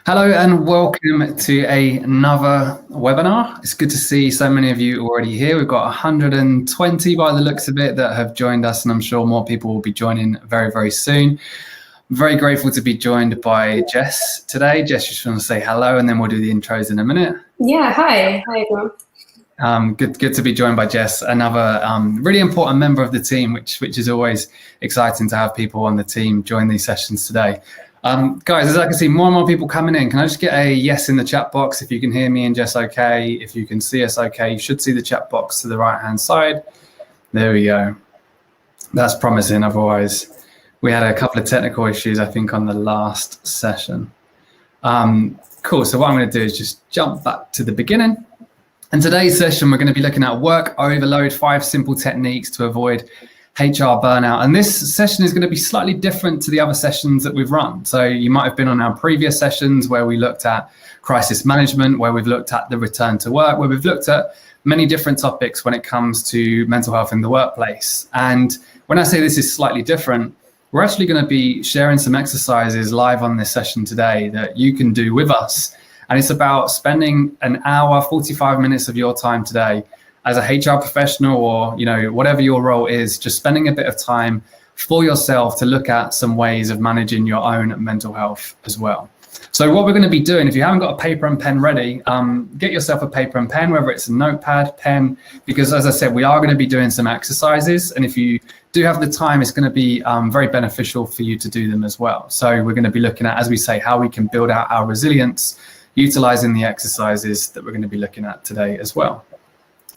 Hello and welcome to another webinar. It's good to see so many of you already here. We've got 120 by the looks of it that have joined us, and I'm sure more people will be joining very, very soon. I'm very grateful to be joined by Jess today. Jess, just want to say hello, and then we'll do the intros in a minute. Yeah, hi everyone. Good to be joined by Jess, another really important member of the team, which is always exciting to have people on the team join these sessions today. Guys, as I can see more and more people coming in, can I just get a yes in the chat box if you can hear me and Jess okay? If you can see us okay, you should see the chat box to the right-hand side. There we go. That's promising, otherwise we had a couple of technical issues, I think, on the last session. Cool, so what I'm going to do is just jump back to the beginning. In today's session, we're going to be looking at work overload, 5 simple techniques to avoid HR burnout. And this session is going to be slightly different to the other sessions that we've run. So you might have been on our previous sessions where we looked at crisis management, where we've looked at the return to work, where we've looked at many different topics when it comes to mental health in the workplace. And when I say this is slightly different, we're actually going to be sharing some exercises live on this session today that you can do with us. And it's about spending an hour, 45 minutes of your time today as a HR professional, or whatever your role is, just spending a bit of time for yourself to look at some ways of managing your own mental health as well. So what we're going to be doing, if you haven't got a paper and pen ready, get yourself a paper and pen, whether it's a notepad, pen, because as I said, we are going to be doing some exercises. And if you do have the time, it's going to be very beneficial for you to do them as well. So we're going to be looking at, as we say, how we can build out our resilience, utilizing the exercises that we're going to be looking at today as well.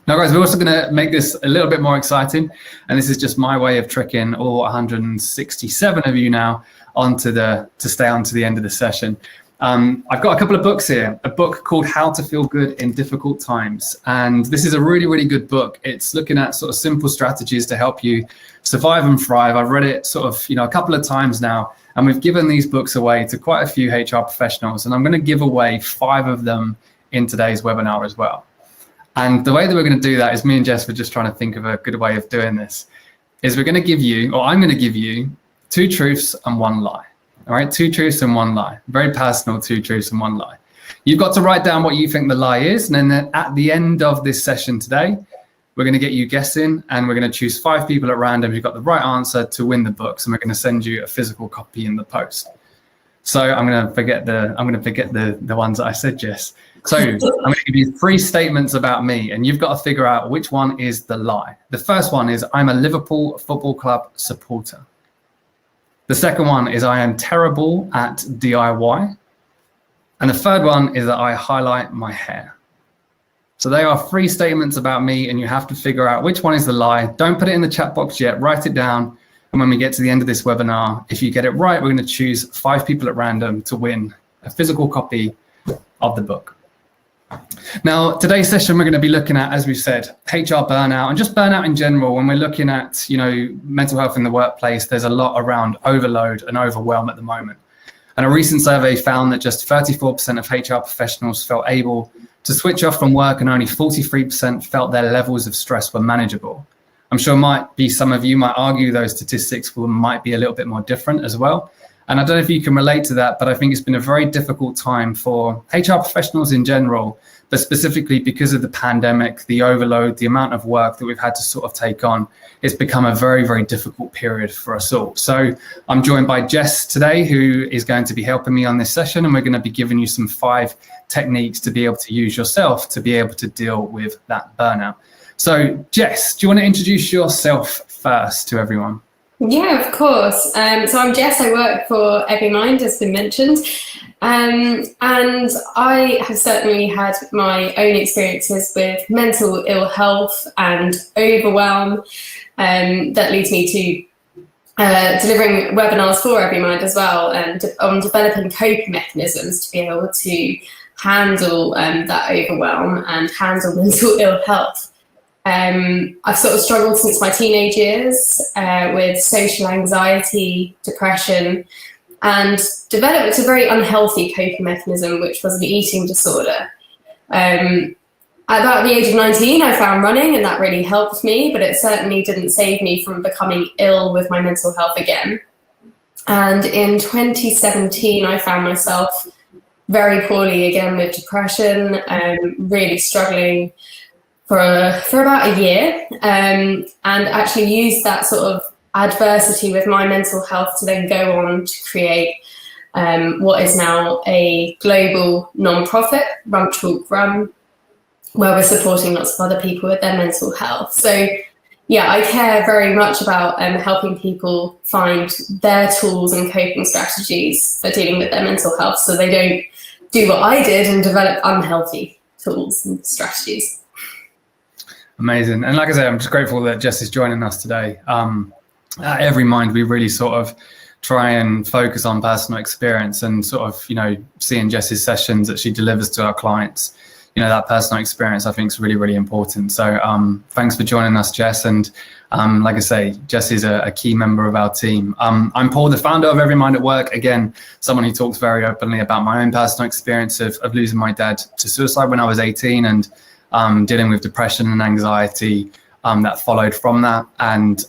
Now, guys, we're also going to make this a little bit more exciting, and this is just my way of tricking all 167 of you now to stay on to the end of the session. I've got a couple of books here, a book called How to Feel Good in Difficult Times, and this is a really, really good book. It's looking at sort of simple strategies to help you survive and thrive. I've read it sort of, a couple of times now, and we've given these books away to quite a few HR professionals, and I'm going to give away 5 of them in today's webinar as well. And the way that we're going to do that is me and Jess were just trying to think of a good way of doing this, is we're going to give you, or I'm going to give you 2 truths and 1 lie. All right, 2 truths and 1 lie. Very personal, 2 truths and 1 lie. You've got to write down what you think the lie is. And then at the end of this session today, we're going to get you guessing, and we're going to choose 5 people at random who got the right answer to win the books. And we're going to send you a physical copy in the post. So I'm going to forget the ones that I said, Jess. So I'm going to give you 3 statements about me, and you've got to figure out which one is the lie. The first one is I'm a Liverpool Football Club supporter. The second one is I am terrible at DIY. And the third one is that I highlight my hair. So they are 3 statements about me, and you have to figure out which one is the lie. Don't put it in the chat box yet, write it down. And when we get to the end of this webinar, if you get it right, we're going to choose 5 people at random to win a physical copy of the book. Now, today's session, we're going to be looking at, as we've said, HR burnout and just burnout in general. When we're looking at, mental health in the workplace, there's a lot around overload and overwhelm at the moment. And a recent survey found that just 34% of HR professionals felt able to switch off from work, and only 43% felt their levels of stress were manageable. I'm sure some of you might argue those statistics might be a little bit more different as well. And I don't know if you can relate to that, but I think it's been a very difficult time for HR professionals in general, but specifically because of the pandemic, the overload, the amount of work that we've had to sort of take on. It's become a very, very difficult period for us all. So I'm joined by Jess today, who is going to be helping me on this session, and we're going to be giving you some 5 techniques to be able to use yourself to be able to deal with that burnout. So Jess, do you want to introduce yourself first to everyone? Yeah, of course. So I'm Jess. I work for EveryMind, as been mentioned, and I have certainly had my own experiences with mental ill health and overwhelm. That leads me to delivering webinars for EveryMind as well, and on developing coping mechanisms to be able to handle that overwhelm and handle mental ill health. I've sort of struggled since my teenage years with social anxiety, depression, and developed a very unhealthy coping mechanism, which was an eating disorder. At about the age of 19, I found running, and that really helped me, but it certainly didn't save me from becoming ill with my mental health again. And in 2017, I found myself very poorly again with depression, really struggling for about a year, and actually used that sort of adversity with my mental health to then go on to create what is now a global non-profit, Rump Talk Rum, where we're supporting lots of other people with their mental health. So yeah, I care very much about helping people find their tools and coping strategies for dealing with their mental health, so they don't do what I did and develop unhealthy tools and strategies. Amazing. And like I said, I'm just grateful that Jess is joining us today. At Every Mind, we really sort of try and focus on personal experience and sort of, seeing Jess's sessions that she delivers to our clients. That personal experience, I think, is really, really important. So thanks for joining us, Jess. And like I say, Jess is a key member of our team. I'm Paul, the founder of Every Mind at Work. Again, someone who talks very openly about my own personal experience of losing my dad to suicide when I was 18 and dealing with depression and anxiety that followed from that, and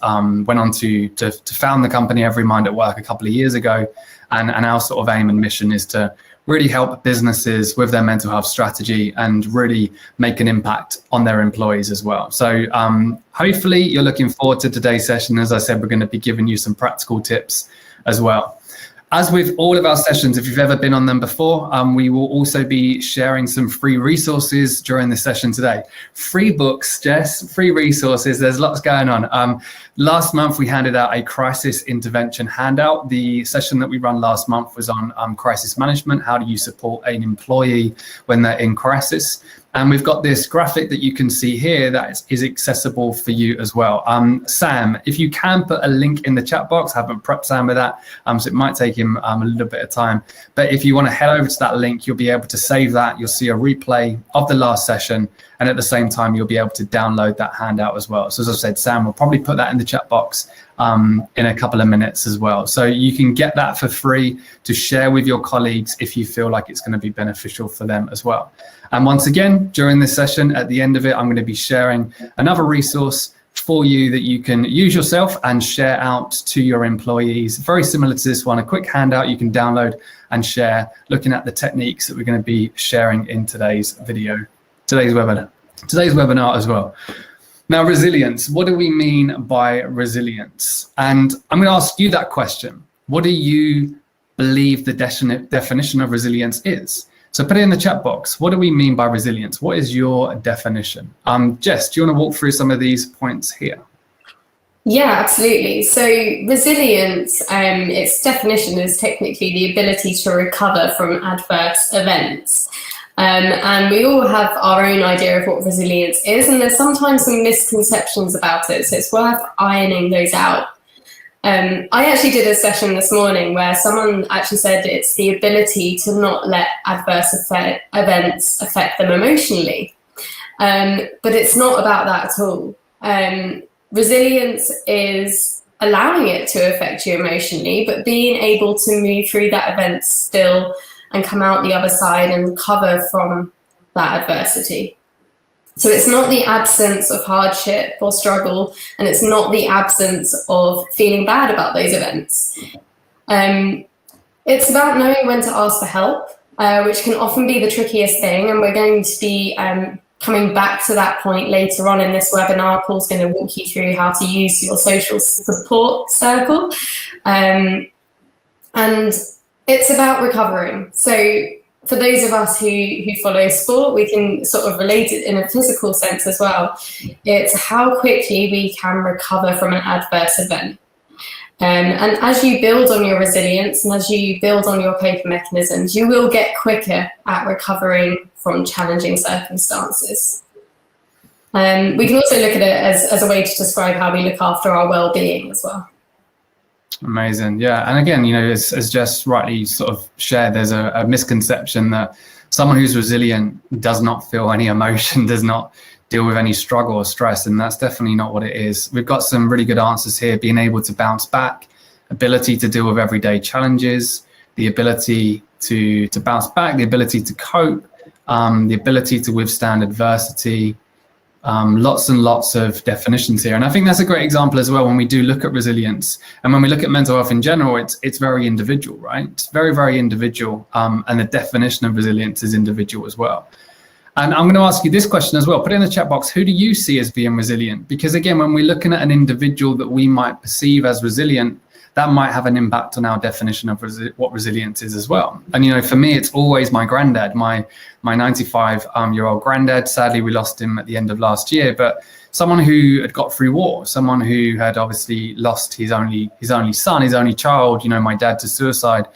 went on to found the company Every Mind at Work a couple of years ago. And our sort of aim and mission is to really help businesses with their mental health strategy and really make an impact on their employees as well. So hopefully you're looking forward to today's session. As I said, we're going to be giving you some practical tips as well. As with all of our sessions, if you've ever been on them before, we will also be sharing some free resources during the session today. Free books, Jess, free resources. There's lots going on. Last month, we handed out a crisis intervention handout. The session that we ran last month was on crisis management. How do you support an employee when they're in crisis? And we've got this graphic that you can see here that is accessible for you as well. Sam, if you can put a link in the chat box, I haven't prepped Sam with that, so it might take him a little bit of time. But if you want to head over to that link, you'll be able to save that. You'll see a replay of the last session. And at the same time, you'll be able to download that handout as well. So as I said, Sam will probably put that in the chat box in a couple of minutes as well. So you can get that for free to share with your colleagues if you feel like it's going to be beneficial for them as well. And once again, during this session, at the end of it, I'm going to be sharing another resource for you that you can use yourself and share out to your employees. Very similar to this one, a quick handout you can download and share, looking at the techniques that we're going to be sharing in today's webinar as well. Now, resilience, what do we mean by resilience? And I'm going to ask you that question. What do you believe the definition of resilience is? So put it in the chat box. What do we mean by resilience? What is your definition? Jess, do you want to walk through some of these points here? Yeah, absolutely. So resilience, its definition is technically the ability to recover from adverse events. And we all have our own idea of what resilience is, and there's sometimes some misconceptions about it, so it's worth ironing those out. I actually did a session this morning where someone actually said it's the ability to not let adverse events affect them emotionally. But it's not about that at all. Resilience is allowing it to affect you emotionally, but being able to move through that event still and come out the other side and recover from that adversity. So it's not the absence of hardship or struggle, and it's not the absence of feeling bad about those events. It's about knowing when to ask for help, which can often be the trickiest thing, and we're going to be coming back to that point later on in this webinar. Paul's going to walk you through how to use your social support circle. And it's about recovering. So for those of us who follow sport, we can sort of relate it in a physical sense as well. It's how quickly we can recover from an adverse event. And as you build on your resilience and as you build on your coping mechanisms, you will get quicker at recovering from challenging circumstances. We can also look at it as a way to describe how we look after our well-being as well. Amazing. Yeah. And again, as Jess rightly sort of shared, there's a misconception that someone who's resilient does not feel any emotion, does not deal with any struggle or stress. And that's definitely not what it is. We've got some really good answers here: being able to bounce back, ability to deal with everyday challenges, the ability to bounce back, the ability to cope, the ability to withstand adversity, Lots and lots of definitions here. And I think that's a great example as well when we do look at resilience. And when we look at mental health in general, it's very individual, right? It's very, very individual. And the definition of resilience is individual as well. And I'm going to ask you this question as well. Put it in the chat box. Who do you see as being resilient? Because again, when we're looking at an individual that we might perceive as resilient, that might have an impact on our definition of what resilience is as well. And, you know, for me, it's always my granddad, my 95-year-old granddad. Sadly, we lost him at the end of last year, but someone who had got through war, someone who had obviously lost his only son, his only child, you know, my dad to suicide.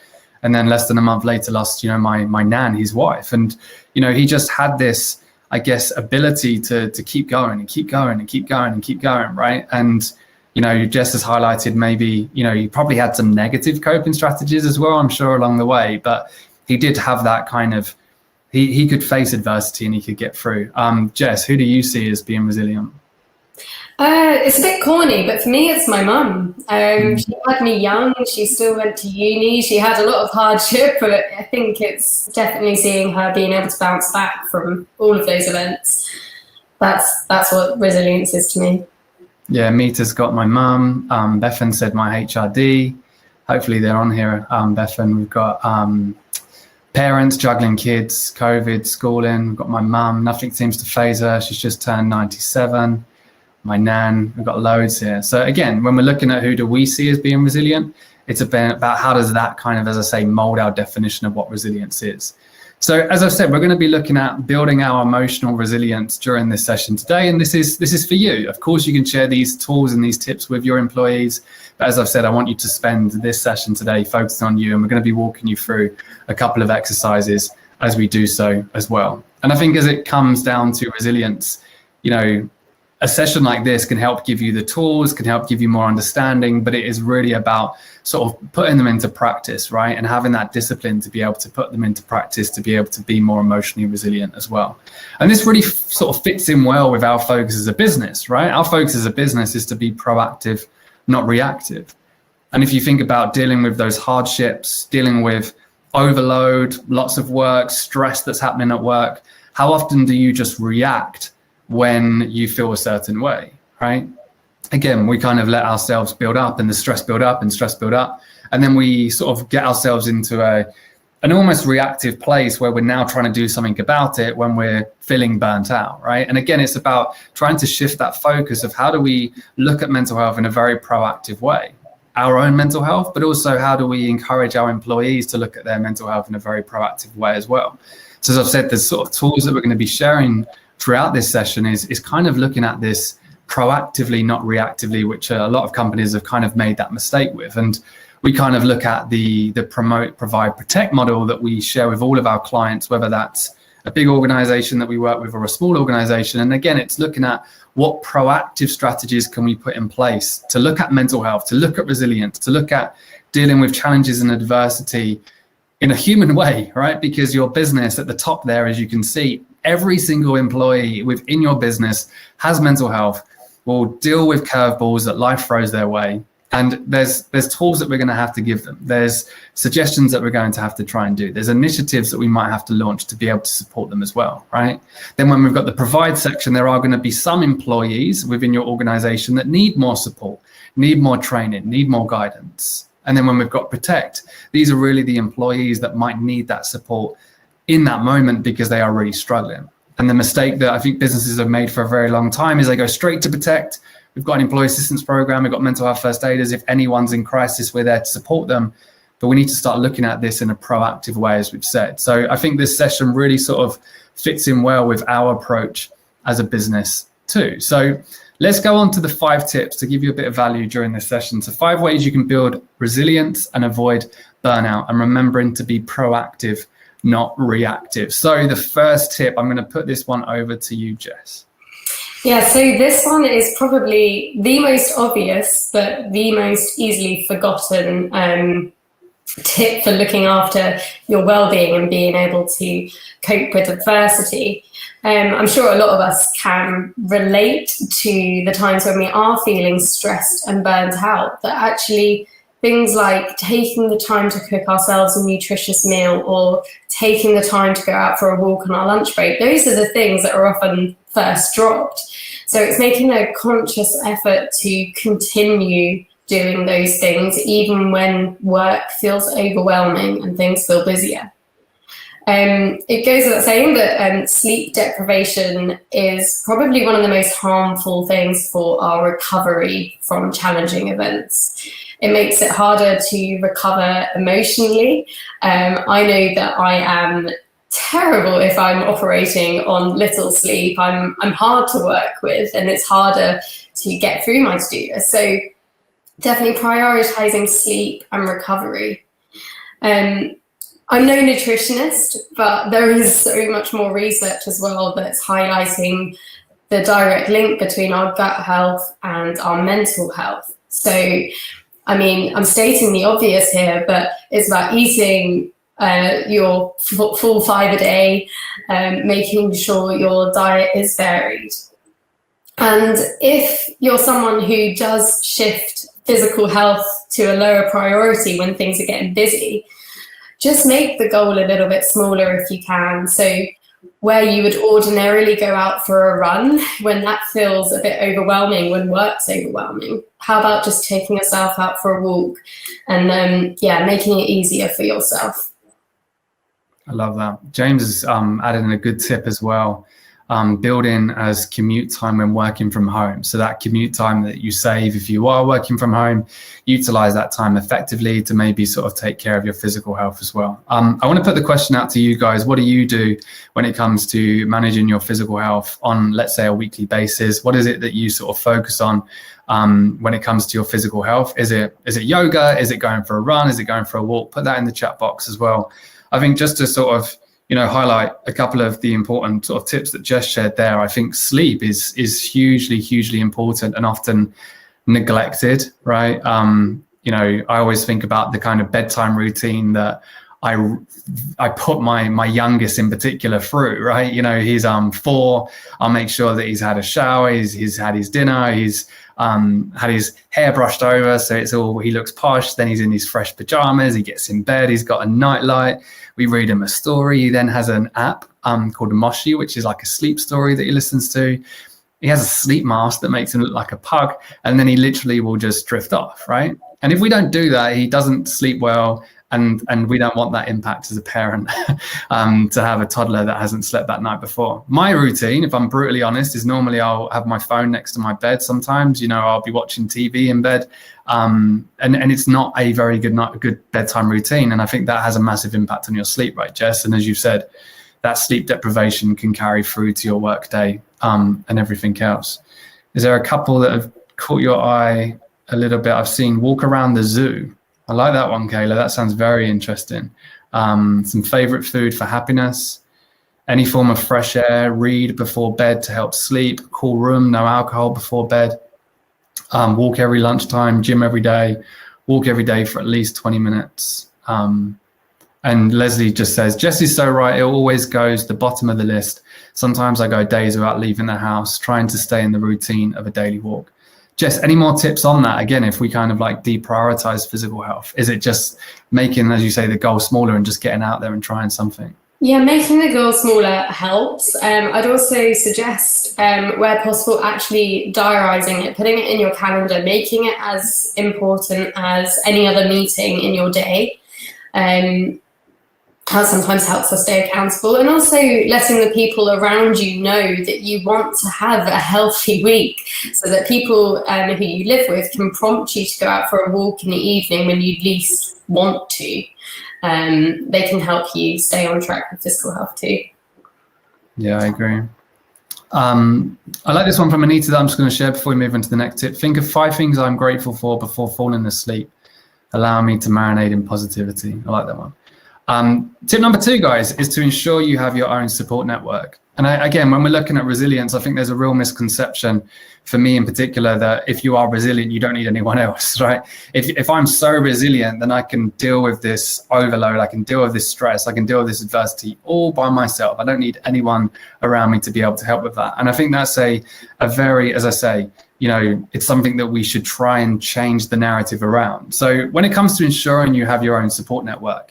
And then less than a month later lost, you know, my nan, his wife. And, you know, he just had this, I guess, ability to keep going and keep going and keep going and keep going, right? And, you know, Jess has highlighted maybe, you know, he probably had some negative coping strategies as well, I'm sure, along the way. But he did have that kind of, he could face adversity and he could get through. Jess, who do you see as being resilient? It's a bit corny, but for me, it's my mum. She had me young. She still went to uni. She had a lot of hardship, but I think it's definitely seeing her being able to bounce back from all of those events. That's what resilience is to me. Yeah, Mita's got my mum. Bethan said my HRD. Hopefully they're on here, Bethan. We've got parents juggling kids, COVID, schooling. We've got my mum. Nothing seems to faze her. She's just turned 97. My nan. We've got loads here. So again, when we're looking at who do we see as being resilient, it's about how does that kind of, as I say, mold our definition of what resilience is. So as I've said, we're going to be looking at building our emotional resilience during this session today. And this is for you. Of course, you can share these tools and these tips with your employees. But as I've said, I want you to spend this session today focusing on you. And we're going to be walking you through a couple of exercises as we do so as well. And I think as it comes down to resilience, you know, a session like this can help give you the tools, can help give you more understanding, but it is really about sort of putting them into practice, right? And having that discipline to be able to put them into practice, to be able to be more emotionally resilient as well. And this really sort of fits in well with our focus as a business, right? Our focus as a business is to be proactive, not reactive. And if you think about dealing with those hardships, dealing with overload, lots of work, stress that's happening at work, how often do you just react when you feel a certain way, right? Again, we kind of let ourselves build up and the stress build up and stress build up. And then we sort of get ourselves into an almost reactive place where we're now trying to do something about it when we're feeling burnt out, right? And again, it's about trying to shift that focus of how do we look at mental health in a very proactive way, our own mental health, but also how do we encourage our employees to look at their mental health in a very proactive way as well. So as I've said, the sort of tools that we're going to be sharing throughout this session is kind of looking at this proactively, not reactively, which a lot of companies have kind of made that mistake with. And we kind of look at the promote, provide, protect model that we share with all of our clients, whether that's a big organization that we work with or a small organization. And again, it's looking at what proactive strategies can we put in place to look at mental health, to look at resilience, to look at dealing with challenges and adversity in a human way, right? Because your business at the top there, as you can see, every single employee within your business has mental health, will deal with curveballs that life throws their way. And there's tools that we're going to have to give them. There's suggestions that we're going to have to try and do. There's initiatives that we might have to launch to be able to support them as well, right? Then when we've got the provide section, there are going to be some employees within your organization that need more support, need more training, need more guidance. And then when we've got protect, these are really the employees that might need that support in that moment because they are really struggling. And the mistake that I think businesses have made for a very long time is they go straight to protect. We've got an employee assistance program. We've got mental health first aiders. If anyone's in crisis, we're there to support them. But we need to start looking at this in a proactive way, as we've said. So I think this session really sort of fits in well with our approach as a business too. So let's go on to the 5 tips to give you a bit of value during this session. So 5 ways you can build resilience and avoid burnout, and remembering to be proactive, not reactive. So the first tip, I'm going to put this one over to you, Jess. Yeah, so this one is probably the most obvious, but the most easily forgotten tip for looking after your well-being and being able to cope with adversity. I'm sure a lot of us can relate to the times when we are feeling stressed and burnt out, but actually things like taking the time to cook ourselves a nutritious meal or taking the time to go out for a walk on our lunch break, those are the things that are often first dropped. So it's making a conscious effort to continue doing those things, even when work feels overwhelming and things feel busier. It goes without saying that sleep deprivation is probably one of the most harmful things for our recovery from challenging events. It makes it harder to recover emotionally. I know that I am terrible if I'm operating on little sleep. I'm hard to work with, and it's harder to get through my to-do list. So definitely prioritizing sleep and recovery. I'm no nutritionist, but there is so much more research as well that's highlighting the direct link between our gut health and our mental health. So, I mean, I'm stating the obvious here, but it's about eating your full 5 a day, making sure your diet is varied. And if you're someone who does shift physical health to a lower priority when things are getting busy, just make the goal a little bit smaller if you can. So where you would ordinarily go out for a run, when that feels a bit overwhelming, when work's overwhelming, how about just taking yourself out for a walk and making it easier for yourself? I love that. James has added in a good tip as well. Build in as commute time when working from home. So that commute time that you save if you are working from home, utilize that time effectively to maybe sort of take care of your physical health as well. I want to put the question out to you guys. What do you do when it comes to managing your physical health on, let's say, a weekly basis? What is it that you sort of focus on when it comes to your physical health? Is it yoga? Is it going for a run? Is it going for a walk? Put that in the chat box as well. I think just to sort of highlight a couple of the important sort of tips that Jess shared there. I think sleep is hugely important and often neglected, right? I always think about the kind of bedtime routine that I put my youngest in particular through, right? He's 4. I'll make sure that he's had a shower, he's had his dinner, he's had his hair brushed over, so he looks posh. Then he's in his fresh pajamas, he gets in bed, he's got a nightlight. We read him a story. He then has an app called Moshi, which is like a sleep story that he listens to. He has a sleep mask that makes him look like a pug, and then he literally will just drift off, right? And if we don't do that, he doesn't sleep well, and we don't want that impact as a parent to have a toddler that hasn't slept that night before. My routine, if I'm brutally honest, is normally I'll have my phone next to my bed. Sometimes, I'll be watching TV in bed, and it's not a very good bedtime routine. And I think that has a massive impact on your sleep, right, Jess? And as you said, that sleep deprivation can carry through to your work day and everything else. Is there a couple that have caught your eye a little bit? I've seen walk around the zoo. I like that one, Kayla. That sounds very interesting. Some favorite food for happiness, any form of fresh air, read before bed to help sleep, cool room, no alcohol before bed, walk every lunchtime, gym every day, walk every day for at least 20 minutes. And Leslie just says, Jess is so right. It always goes the bottom of the list. Sometimes I go days without leaving the house, trying to stay in the routine of a daily walk. Jess, any more tips on that? Again, if we kind of like deprioritize physical health, is it just making, as you say, the goal smaller and just getting out there and trying something? Yeah, making the goal smaller helps. I'd also suggest, where possible, actually diarising it, putting it in your calendar, making it as important as any other meeting in your day. That sometimes helps us stay accountable, and also letting the people around you know that you want to have a healthy week, so that people who you live with can prompt you to go out for a walk in the evening when you least want to. They can help you stay on track with physical health too. Yeah, I agree. I like this one from Anita that I'm just going to share before we move into the next tip. Think of 5 things I'm grateful for before falling asleep. Allow me to marinate in positivity. I like that one. Tip number 2, guys, is to ensure you have your own support network. And again, when we're looking at resilience, I think there's a real misconception for me in particular that if you are resilient, you don't need anyone else, right? If I'm so resilient, then I can deal with this overload, I can deal with this stress, I can deal with this adversity all by myself. I don't need anyone around me to be able to help with that. And I think that's a very, as I say, it's something that we should try and change the narrative around. So when it comes to ensuring you have your own support network,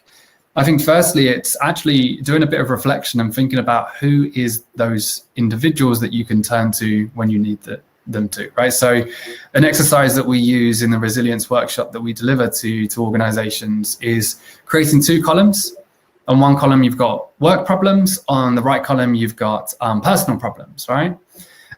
I think firstly, it's actually doing a bit of reflection and thinking about who is those individuals that you can turn to when you need them to, right? So an exercise that we use in the resilience workshop that we deliver to organizations is creating 2 columns. On one column, you've got work problems. On the right column, you've got personal problems, right?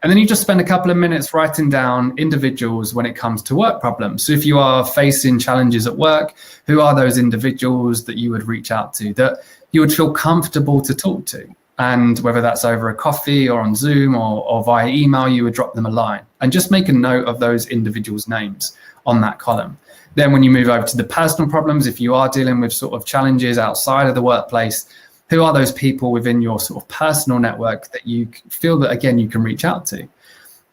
And then you just spend a couple of minutes writing down individuals when it comes to work problems. So if you are facing challenges at work, who are those individuals that you would reach out to, that you would feel comfortable to talk to? And whether that's over a coffee or on Zoom or via email, you would drop them a line and just make a note of those individuals' names on that column. Then when you move over to the personal problems, if you are dealing with sort of challenges outside of the workplace, who are those people within your sort of personal network that you feel that, again, you can reach out to?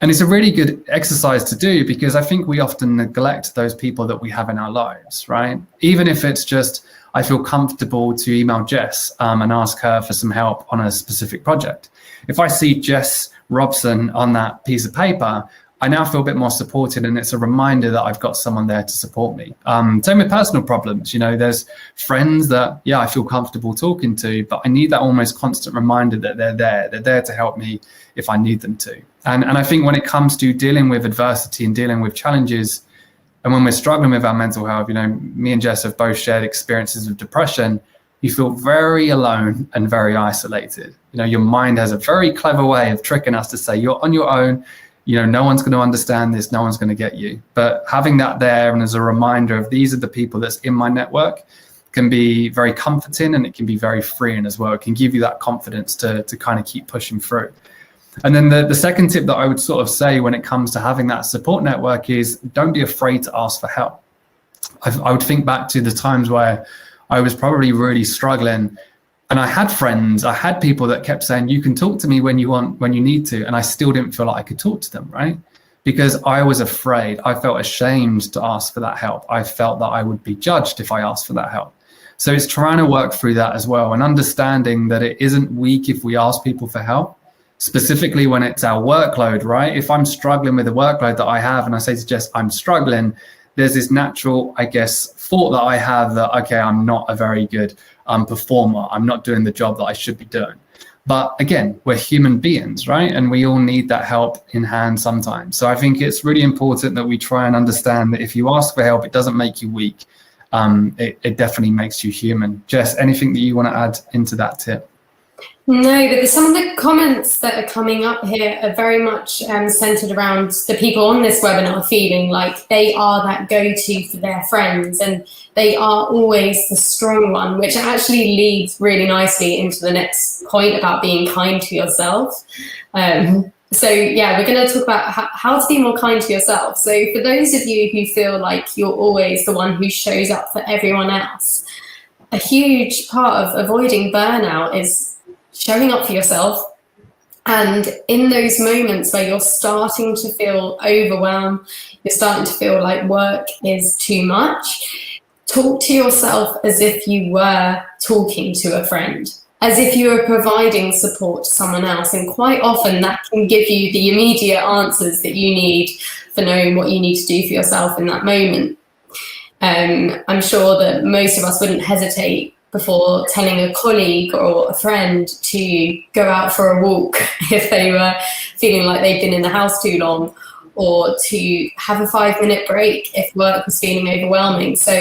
And it's a really good exercise to do, because I think we often neglect those people that we have in our lives, right? Even if it's just, I feel comfortable to email Jess and ask her for some help on a specific project. If I see Jess Robson on that piece of paper, I now feel a bit more supported, and it's a reminder that I've got someone there to support me. Same with personal problems. There's friends that, I feel comfortable talking to, but I need that almost constant reminder that they're there. They're there to help me if I need them to. And I think when it comes to dealing with adversity and dealing with challenges, and when we're struggling with our mental health, me and Jess have both shared experiences of depression. You feel very alone and very isolated. Your mind has a very clever way of tricking us to say you're on your own. No one's going to understand this. No one's going to get you. But having that there and as a reminder of these are the people that's in my network can be very comforting, and it can be very freeing as well. It can give you that confidence to kind of keep pushing through. And then the second tip that I would sort of say when it comes to having that support network is don't be afraid to ask for help. I would think back to the times where I was probably really struggling, and I had friends, I had people that kept saying, you can talk to me when you want, when you need to. And I still didn't feel like I could talk to them, right? Because I was afraid. I felt ashamed to ask for that help. I felt that I would be judged if I asked for that help. So it's trying to work through that as well, and understanding that it isn't weak if we ask people for help, specifically when it's our workload, right? If I'm struggling with the workload that I have and I say to Jess, I'm struggling, there's this natural, thought that I have that, okay, I'm not a very good performer. I'm not doing the job that I should be doing. But again, we're human beings, right? And we all need that help in hand sometimes. So I think it's really important that we try and understand that if you ask for help, it doesn't make you weak. It definitely makes you human. Jess, anything that you want to add into that tip? No, but some of the comments that are coming up here are very much centered around the people on this webinar feeling like they are that go-to for their friends, and they are always the strong one, which actually leads really nicely into the next point about being kind to yourself. So yeah, we're going to talk about how to be more kind to yourself. So for those of you who feel like you're always the one who shows up for everyone else, a huge part of avoiding burnout is showing up for yourself. And in those moments where you're starting to feel overwhelmed, you're starting to feel like work is too much, talk to yourself as if you were talking to a friend, as if you were providing support to someone else. And quite often that can give you the immediate answers that you need for knowing what you need to do for yourself in that moment. I'm sure that most of us wouldn't hesitate before telling a colleague or a friend to go out for a walk if they were feeling like they've been in the house too long, or to have a 5-minute break if work was feeling overwhelming. So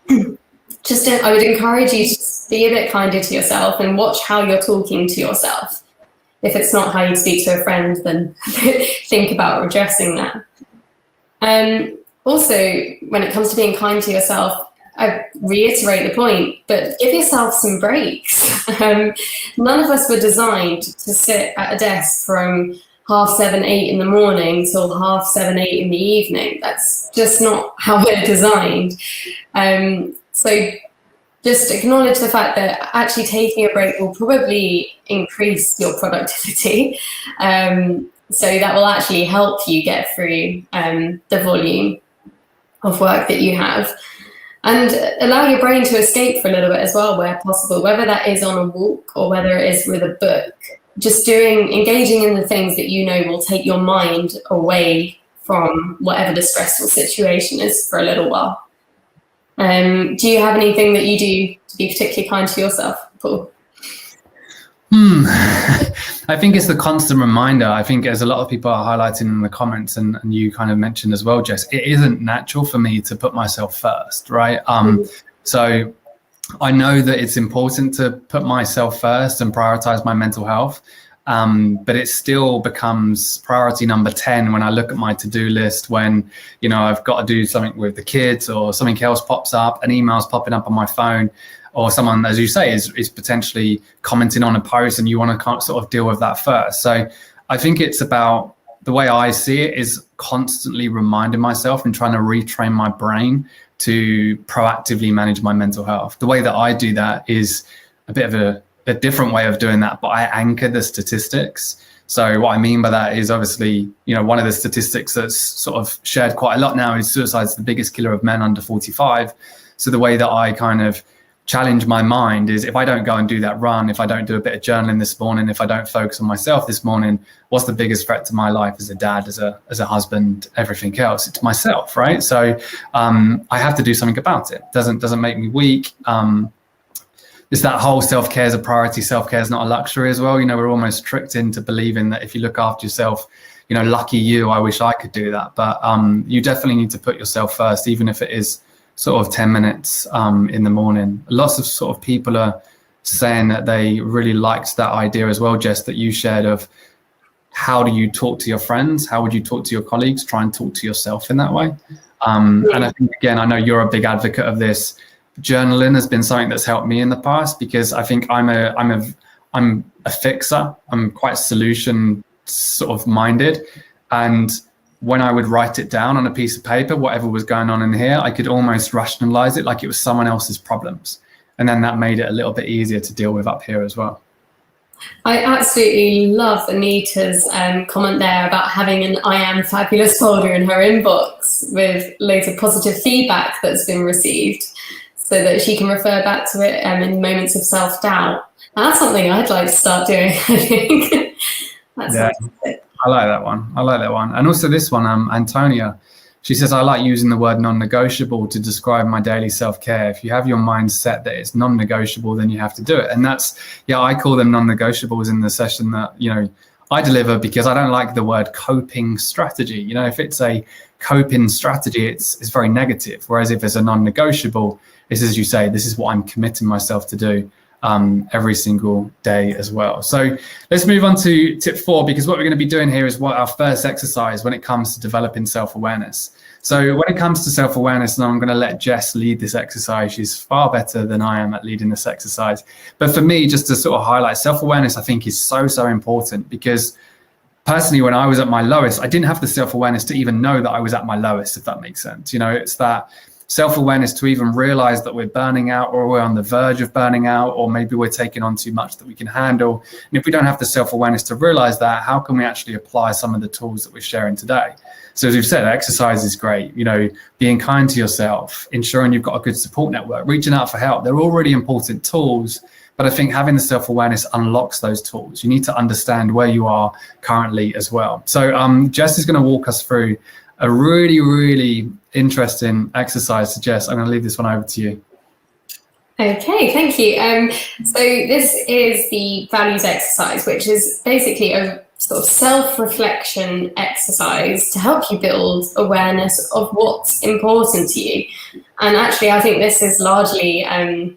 I would encourage you to be a bit kinder to yourself and watch how you're talking to yourself. If it's not how you speak to a friend, then think about addressing that. Also, when it comes to being kind to yourself, I reiterate the point, but give yourself some breaks. None of us were designed to sit at a desk from 7:30, 8 in the morning till 7:30, 8 in the evening. That's just not how we're designed. So just acknowledge the fact that actually taking a break will probably increase your productivity. So that will actually help you get through the volume of work that you have. And allow your brain to escape for a little bit as well, where possible, whether that is on a walk or whether it is with a book. Just engaging in the things that you know will take your mind away from whatever the stressful situation is for a little while. Do you have anything that you do to be particularly kind to yourself, Paul? I think it's the constant reminder. I think, as a lot of people are highlighting in the comments, and you kind of mentioned as well, Jess, it isn't natural for me to put myself first, right? So I know that it's important to put myself first and prioritize my mental health, but it still becomes priority number 10 when I look at my to-do list, when, you know, I've got to do something with the kids, or something else pops up, an email's popping up on my phone, or someone, as you say, is potentially commenting on a post, and you want to sort of deal with that first. So I think it's about, the way I see it is constantly reminding myself and trying to retrain my brain to proactively manage my mental health. The way that I do that is a bit of a different way of doing that, but I anchor the statistics. So what I mean by that is, obviously, you know, one of the statistics that's sort of shared quite a lot now is suicide's the biggest killer of men under 45. So the way that I kind of challenge my mind is, if I don't go and do that run, if I don't do a bit of journaling this morning, if I don't focus on myself this morning, what's the biggest threat to my life as a dad, as a husband, everything else? It's myself, right? So I have to do something about it. Doesn't make me weak. It's that whole self-care is a priority. Self-care is not a luxury as well. You know, we're almost tricked into believing that if you look after yourself, you know, lucky you, I wish I could do that. But you definitely need to put yourself first, even if it is sort of 10 minutes in the morning. Lots of sort of people are saying that they really liked that idea as well, Jess, that you shared, of how do you talk to your friends? How would you talk to your colleagues? Try and talk to yourself in that way. And I think, again, I know you're a big advocate of this. Journaling has been something that's helped me in the past, because I think I'm a fixer. I'm quite solution sort of minded. And when I would write it down on a piece of paper, whatever was going on in here, I could almost rationalize it like it was someone else's problems. And then that made it a little bit easier to deal with up here as well. I absolutely love Anita's comment there about having an I am fabulous folder in her inbox with loads of positive feedback that's been received, so that she can refer back to it in moments of self-doubt. That's something I'd like to start doing, I think. I like that one. And also this one, Antonia, she says, I like using the word non-negotiable to describe my daily self-care. If you have your mind set that it's non-negotiable, then you have to do it. And that's, I call them non-negotiables in the session that, you know, I deliver, because I don't like the word coping strategy. You know, if it's a coping strategy, it's very negative. Whereas if it's a non-negotiable, it's, as you say, this is what I'm committing myself to do every single day as well. So let's move on to tip 4, because what we're going to be doing here is what our first exercise when it comes to developing self-awareness. So when it comes to self-awareness, and I'm going to let Jess lead this exercise, she's far better than I am at leading this exercise. But for me, just to sort of highlight, self-awareness, I think, is so important, because personally, when I was at my lowest, I didn't have the self-awareness to even know that I was at my lowest, if that makes sense. You know, it's that self-awareness to even realize that we're burning out, or we're on the verge of burning out, or maybe we're taking on too much that we can handle. And if we don't have the self-awareness to realize that, how can we actually apply some of the tools that we're sharing today? So as we've said, exercise is great, you know, being kind to yourself, ensuring you've got a good support network, reaching out for help. They're all really important tools, but I think having the self-awareness unlocks those tools. You need to understand where you are currently as well. So Jess is going to walk us through a really, really interesting exercise. So Jess, I'm going to leave this one over to you. Okay, thank you. So this is the values exercise, which is basically a sort of self-reflection exercise to help you build awareness of what's important to you. And actually, I think this is largely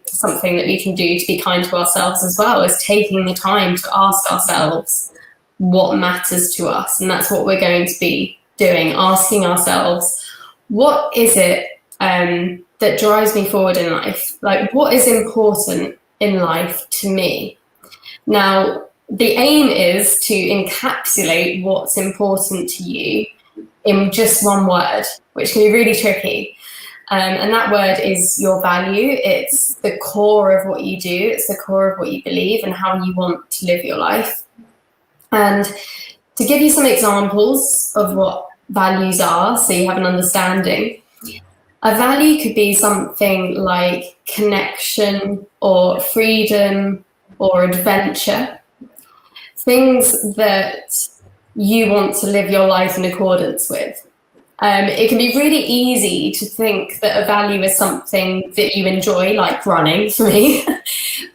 something that we can do to be kind to ourselves as well, is taking the time to ask ourselves what matters to us. And that's what we're going to be doing, asking ourselves, what is it that drives me forward in life? Like, what is important in life to me? Now, the aim is to encapsulate what's important to you in just one word, which can be really tricky. And that word is your value. It's the core of what you do. It's the core of what you believe and how you want to live your life. And to give you some examples of what values are, so you have an understanding, a value could be something like connection or freedom or adventure, things that you want to live your life in accordance with. It can be really easy to think that a value is something that you enjoy, like running for me.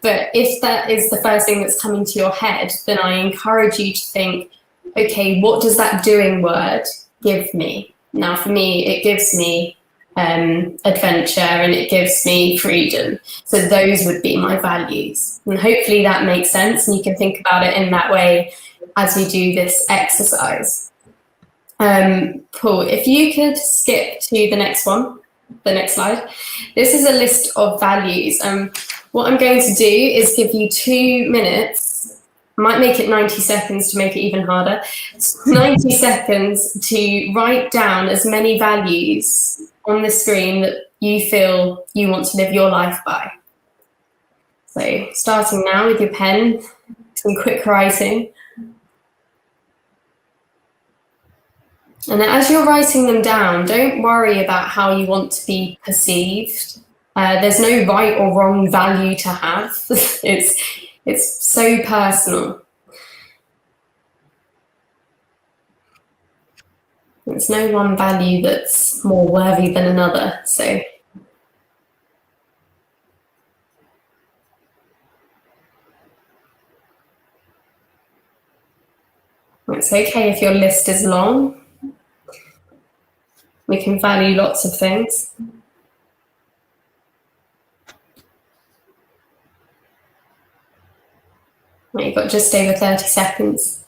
But if that is the first thing that's coming to your head, then I encourage you to think, okay, what does that doing word give me? Now, for me, it gives me adventure and it gives me freedom. So those would be my values. And hopefully that makes sense and you can think about it in that way as we do this exercise. Paul, if you could skip to the next slide. This is a list of values. What I'm going to do is give you 2 minutes, might make it 90 seconds to make it even harder, 90 seconds to write down as many values on the screen that you feel you want to live your life by. So starting now with your pen, some quick writing. And as you're writing them down, don't worry about how you want to be perceived. There's no right or wrong value to have. It's so personal. There's no one value that's more worthy than another. So it's okay if your list is long. We can value lots of things. Well, you've got just over 30 seconds.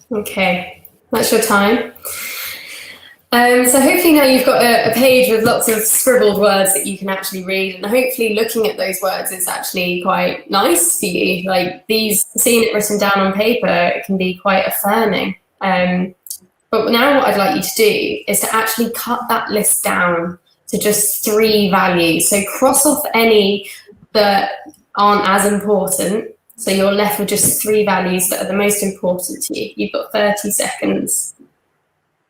Okay, that's your time. So hopefully now you've got a page with lots of scribbled words that you can actually read, and hopefully looking at those words is actually quite nice for you. Like seeing it written down on paper, it can be quite affirming. But now what I'd like you to do is to actually cut that list down to just 3 values. So cross off any that aren't as important. So you're left with just 3 values that are the most important to you. You've got 30 seconds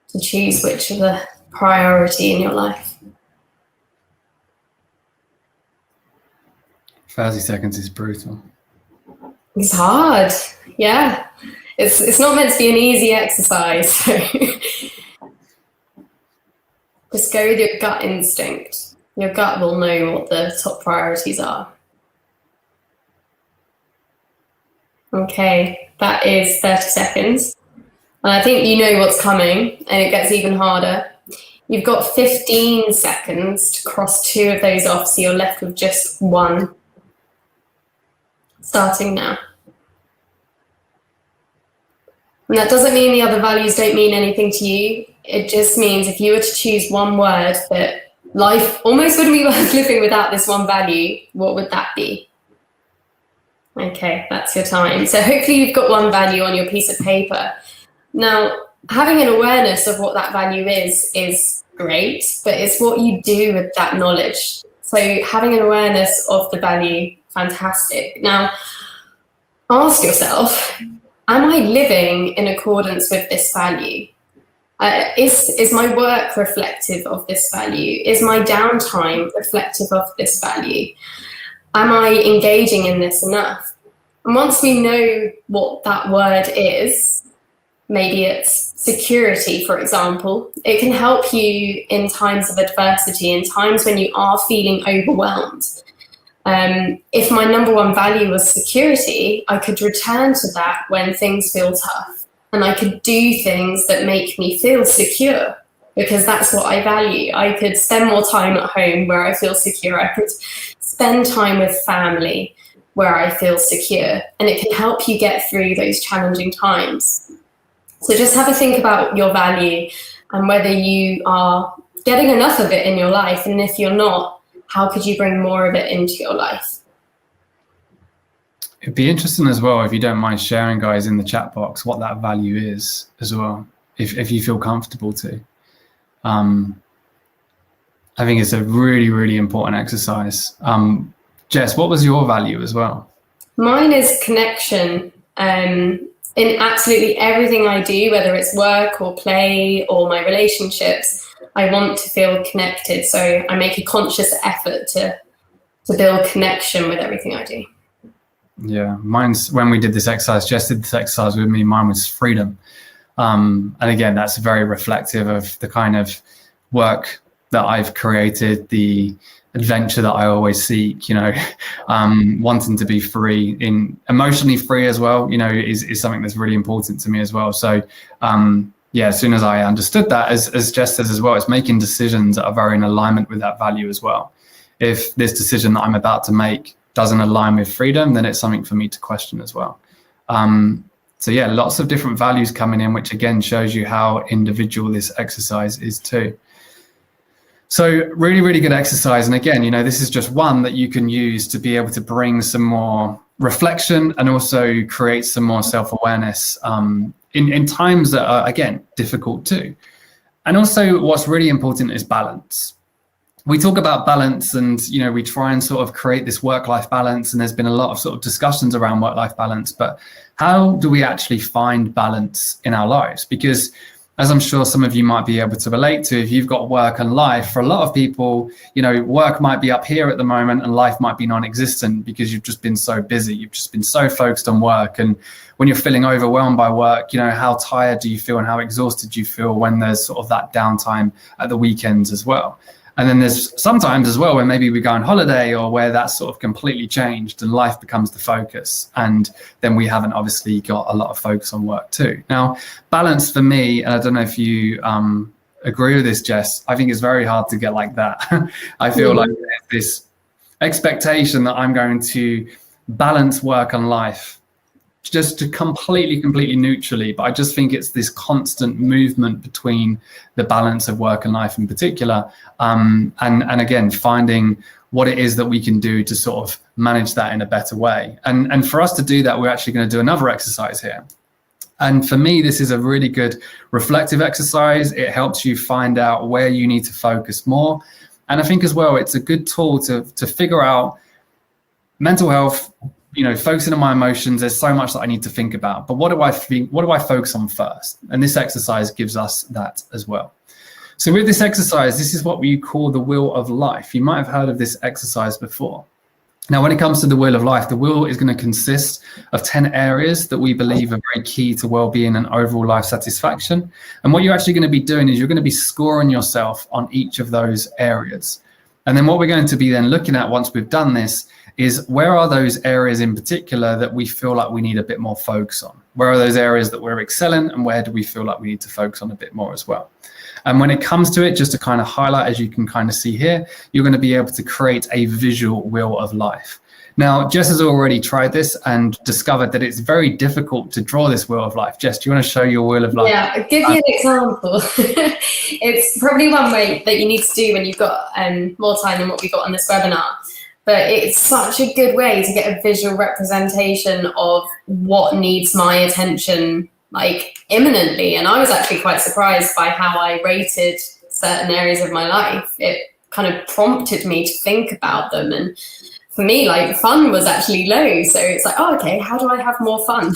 to choose which are the priority in your life. 30 seconds is brutal. It's hard, yeah. It's not meant to be an easy exercise. So just go with your gut instinct. Your gut will know what the top priorities are. Okay, that is 30 seconds. And I think you know what's coming, and it gets even harder. You've got 15 seconds to cross 2 of those off, so you're left with just 1. Starting now. And that doesn't mean the other values don't mean anything to you. It just means if you were to choose one word that life almost wouldn't be worth living without this one value, what would that be? Okay, that's your time. So hopefully you've got one value on your piece of paper. Now, having an awareness of what that value is great, but it's what you do with that knowledge. So having an awareness of the value, fantastic. Now, ask yourself, am I living in accordance with this value? Is my work reflective of this value? Is my downtime reflective of this value? Am I engaging in this enough? And once we know what that word is, maybe it's security, for example, it can help you in times of adversity, in times when you are feeling overwhelmed. If my number one value was security, I could return to that when things feel tough. And I could do things that make me feel secure, because that's what I value. I could spend more time at home where I feel secure. I could spend time with family where I feel secure. And it can help you get through those challenging times. So just have a think about your value and whether you are getting enough of it in your life. And if you're not, how could you bring more of it into your life? It'd be interesting as well, if you don't mind sharing, guys, in the chat box, what that value is as well, if you feel comfortable to. I think it's a really, really important exercise. Jess, what was your value as well? Mine is connection. in absolutely everything I do, whether it's work or play or my relationships, I want to feel connected. So I make a conscious effort to build connection with everything I do. Yeah, mine's, when we did this exercise, Jess did this exercise with me, mine was freedom. And again, that's very reflective of the kind of work that I've created, the adventure that I always seek, you know, wanting to be free, in emotionally free as well, you know, is something that's really important to me as well. So yeah, as soon as I understood that, as Jess says as well, it's making decisions that are very in alignment with that value as well. If this decision that I'm about to make doesn't align with freedom, then it's something for me to question as well. So yeah, lots of different values coming in, which again shows you how individual this exercise is too. So really, really good exercise. And again, you know, this is just one that you can use to be able to bring some more reflection and also create some more self-awareness in times that are, again, difficult too. And also what's really important is balance. We talk about balance and, you know, we try and sort of create this work-life balance, and there's been a lot of sort of discussions around work-life balance, but how do we actually find balance in our lives? Because as I'm sure some of you might be able to relate to, if you've got work and life, for a lot of people, you know, work might be up here at the moment and life might be non-existent because you've just been so busy. You've just been so focused on work. And when you're feeling overwhelmed by work, you know, how tired do you feel and how exhausted do you feel when there's sort of that downtime at the weekends as well? And then there's sometimes as well where maybe we go on holiday or where that's sort of completely changed and life becomes the focus. And then we haven't obviously got a lot of focus on work too. Now, balance for me, and I don't know if you agree with this, Jess, I think it's very hard to get like that. I feel like there's this expectation that I'm going to balance work and life just to completely neutrally, but I just think it's this constant movement between the balance of work and life in particular, and again finding what it is that we can do to sort of manage that in a better way. And for us to do that, we're actually going to do another exercise here. And for me, this is a really good reflective exercise. It helps you find out where you need to focus more, and I think as well it's a good tool to figure out mental health. You know, focusing on my emotions, there's so much that I need to think about, but what do I think, what do I focus on first? And this exercise gives us that as well. So with this exercise, this is what we call the wheel of life. You might have heard of this exercise before. Now, when it comes to the wheel of life, the wheel is going to consist of 10 areas that we believe are very key to well-being and overall life satisfaction. And what you're actually going to be doing is you're going to be scoring yourself on each of those areas. And then what we're going to be then looking at once we've done this is where are those areas in particular that we feel like we need a bit more focus on? Where are those areas that we're excelling, and where do we feel like we need to focus on a bit more as well? And when it comes to it, just to kind of highlight, as you can kind of see here, you're going to be able to create a visual wheel of life. Now, Jess has already tried this and discovered that it's very difficult to draw this wheel of life. Jess, do you want to show your wheel of life? Yeah, I'll give you an example. It's probably one way that you need to do when you've got more time than what we got on this webinar. But it's such a good way to get a visual representation of what needs my attention, like imminently. And I was actually quite surprised by how I rated certain areas of my life. It kind of prompted me to think about them. And for me, like fun was actually low. So it's like, oh, okay, how do I have more fun?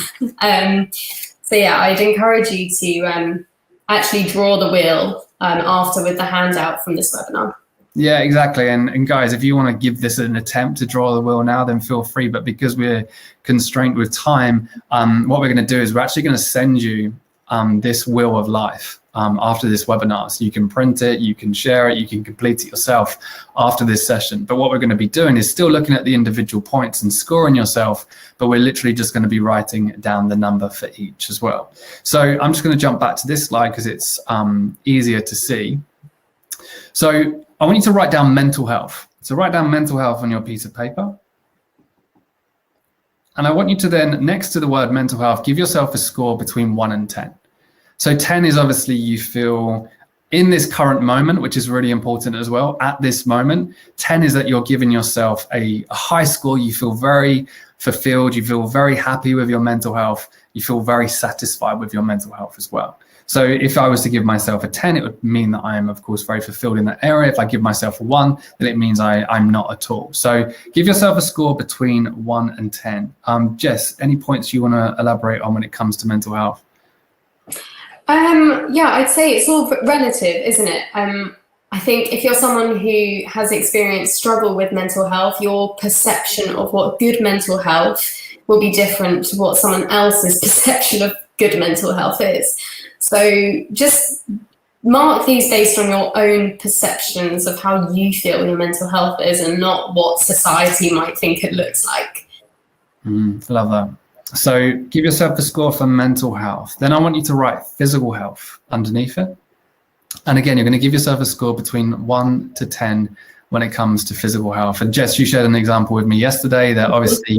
So yeah, I'd encourage you to actually draw the wheel after with the handout from this webinar. Yeah, exactly. And guys, if you want to give this an attempt to draw the wheel now, then feel free. But because we're constrained with time, what we're going to do is we're actually going to send you this wheel of life after this webinar. So you can print it, you can share it, you can complete it yourself after this session. But what we're going to be doing is still looking at the individual points and scoring yourself, but we're literally just going to be writing down the number for each as well. So I'm just going to jump back to this slide because it's easier to see. So I want you to write down mental health. So write down mental health on your piece of paper. And I want you to then, next to the word mental health, give yourself a score between 1 and 10. So 10 is obviously you feel in this current moment, which is really important as well. At this moment, 10 is that you're giving yourself a high score. You feel very fulfilled. You feel very happy with your mental health. You feel very satisfied with your mental health as well. So if I was to give myself a 10, it would mean that I am, of course, very fulfilled in that area. If I give myself a 1, then it means I'm not at all. So give yourself a score between 1 and 10. Jess, any points you want to elaborate on when it comes to mental health? Yeah, I'd say it's all relative, isn't it? I think if you're someone who has experienced struggle with mental health, your perception of what good mental health will be different to what someone else's perception of good mental health is. So just mark these based on your own perceptions of how you feel your mental health is and not what society might think it looks like. Love that. So give yourself a score for mental health. Then I want you to write physical health underneath it. And again, you're going to give yourself a score between 1 to 10 when it comes to physical health. And Jess, you shared an example with me yesterday that obviously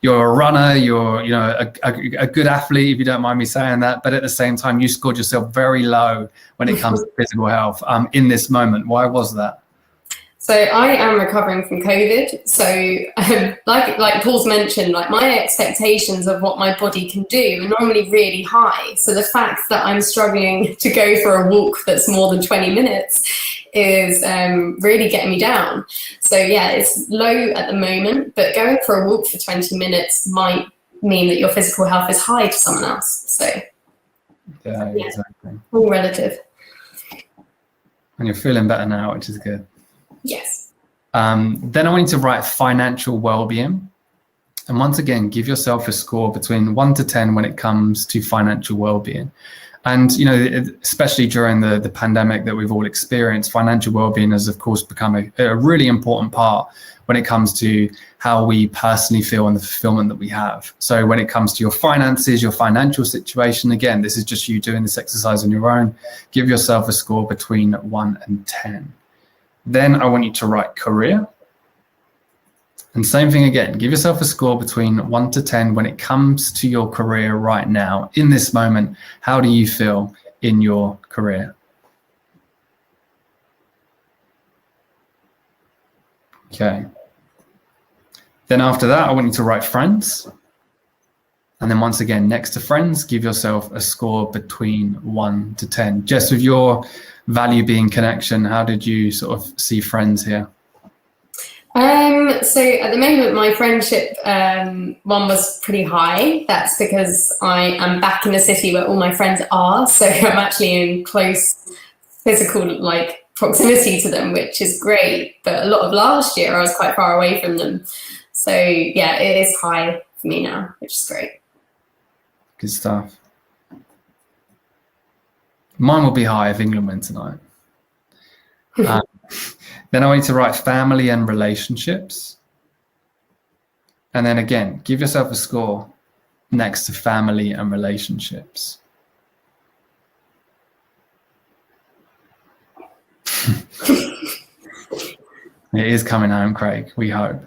you're a runner, you're a good athlete, if you don't mind me saying that. But at the same time, you scored yourself very low when it comes to physical health in this moment. Why was that? So I am recovering from COVID. So like Paul's mentioned, like my expectations of what my body can do are normally really high. So the fact that I'm struggling to go for a walk that's more than 20 minutes is really getting me down. So yeah, it's low at the moment, but going for a walk for 20 minutes might mean that your physical health is high to someone else. So yeah, exactly. All relative. And you're feeling better now, which is good. Yes. Then I want you to write financial well-being. And once again, give yourself a score between 1 to 10 when it comes to financial well-being. And, especially during the pandemic that we've all experienced, financial well-being has, of course, become a really important part when it comes to how we personally feel and the fulfillment that we have. So when it comes to your finances, your financial situation, again, this is just you doing this exercise on your own. Give yourself a score between 1 and 10. Then I want you to write career. And same thing again, give yourself a score between 1 to 10 when it comes to your career right now. In this moment, how do you feel in your career? Okay. Then after that, I want you to write friends. And then once again, next to friends, give yourself a score between 1 to 10. Jess, with your value being connection, how did you sort of see friends here? So at the moment, my friendship one was pretty high. That's because I am back in the city where all my friends are. So I'm actually in close physical proximity to them, which is great. But a lot of last year, I was quite far away from them. So yeah, it is high for me now, which is great. Good stuff. Mine will be high if England win tonight. Then I want you to write family and relationships. And then again, give yourself a score next to family and relationships. It is coming home, Craig, we hope.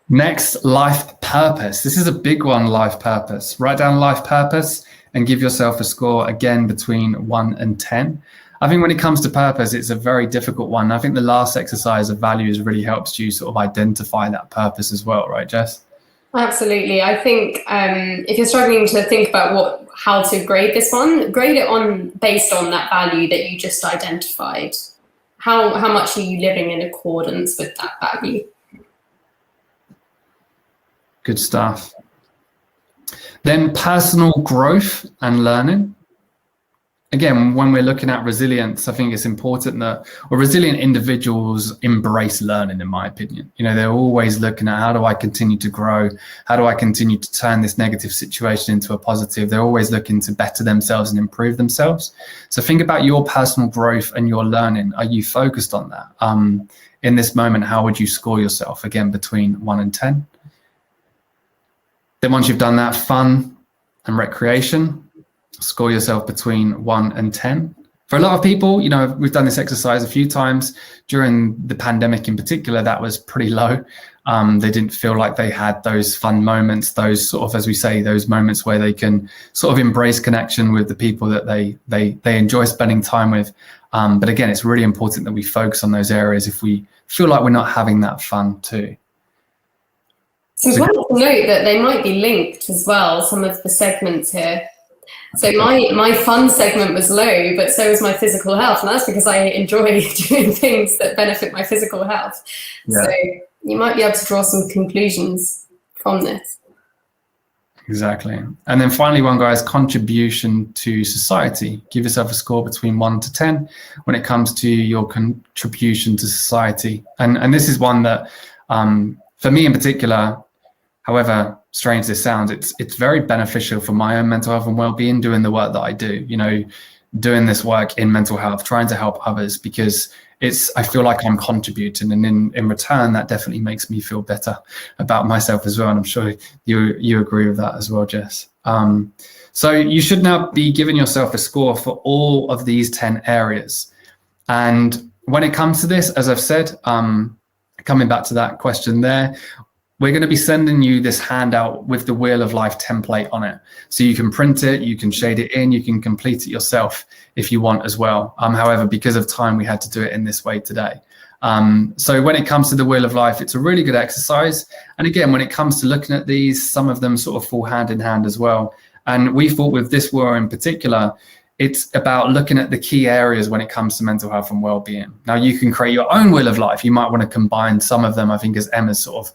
Next, life purpose. This is a big one, life purpose. Write down life purpose and give yourself a score again between 1 and 10. I think when it comes to purpose, it's a very difficult one. I think the last exercise of values really helps you sort of identify that purpose as well, right, Jess? Absolutely. I think if you're struggling to think about how to grade this one, grade it on based on that value that you just identified. How much are you living in accordance with that value? Good stuff. Then personal growth and learning. Again, when we're looking at resilience, I think it's important that resilient individuals embrace learning, in my opinion. They're always looking at how do I continue to grow? How do I continue to turn this negative situation into a positive? They're always looking to better themselves and improve themselves. So think about your personal growth and your learning. Are you focused on that? In this moment, how would you score yourself? Again, between 1 and 10. Then once you've done that, fun and recreation, score yourself between 1 and 10. For a lot of people, we've done this exercise a few times during the pandemic in particular, that was pretty low. They didn't feel like they had those fun moments, those sort of, as we say, those moments where they can sort of embrace connection with the people that they enjoy spending time with. But again, it's really important that we focus on those areas if we feel like we're not having that fun too. It's important to note that they might be linked as well, some of the segments here. So my fun segment was low, but so was my physical health, and that's because I enjoy doing things that benefit my physical health. Yeah. So you might be able to draw some conclusions from this. Exactly. And then finally, one, guys, contribution to society. Give yourself a score between 1 to 10 when it comes to your contribution to society. And this is one that, for me in particular, however strange this sounds, it's very beneficial for my own mental health and well-being, doing the work that I do, doing this work in mental health, trying to help others, because I feel like I'm contributing, and in return, that definitely makes me feel better about myself as well. And I'm sure you agree with that as well, Jess. So you should now be giving yourself a score for all of these 10 areas. And when it comes to this, as I've said, coming back to that question there, we're going to be sending you this handout with the Wheel of Life template on it. So you can print it, you can shade it in, you can complete it yourself if you want as well. However, because of time, we had to do it in this way today. So when it comes to the Wheel of Life, it's a really good exercise. And again, when it comes to looking at these, some of them sort of fall hand in hand as well. And we thought with this wheel in particular, it's about looking at the key areas when it comes to mental health and well-being. Now, you can create your own Wheel of Life. You might want to combine some of them, I think, as Emma's sort of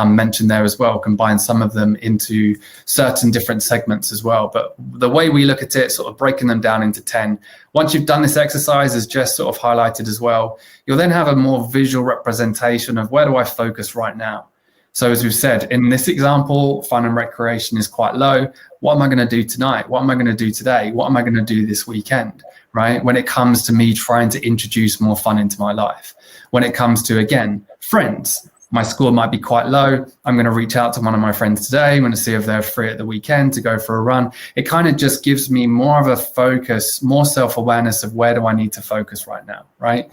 mentioned there as well, combine some of them into certain different segments as well. But the way we look at it, sort of breaking them down into 10, once you've done this exercise, as Jess sort of highlighted as well, you'll then have a more visual representation of where do I focus right now. So as we've said, in this example, fun and recreation is quite low. What am I going to do tonight? What am I going to do today? What am I going to do this weekend, right? When it comes to me trying to introduce more fun into my life. When it comes to, again, friends, my score might be quite low. I'm going to reach out to one of my friends today. I'm going to see if they're free at the weekend to go for a run. It kind of just gives me more of a focus, more self-awareness of where do I need to focus right now, right?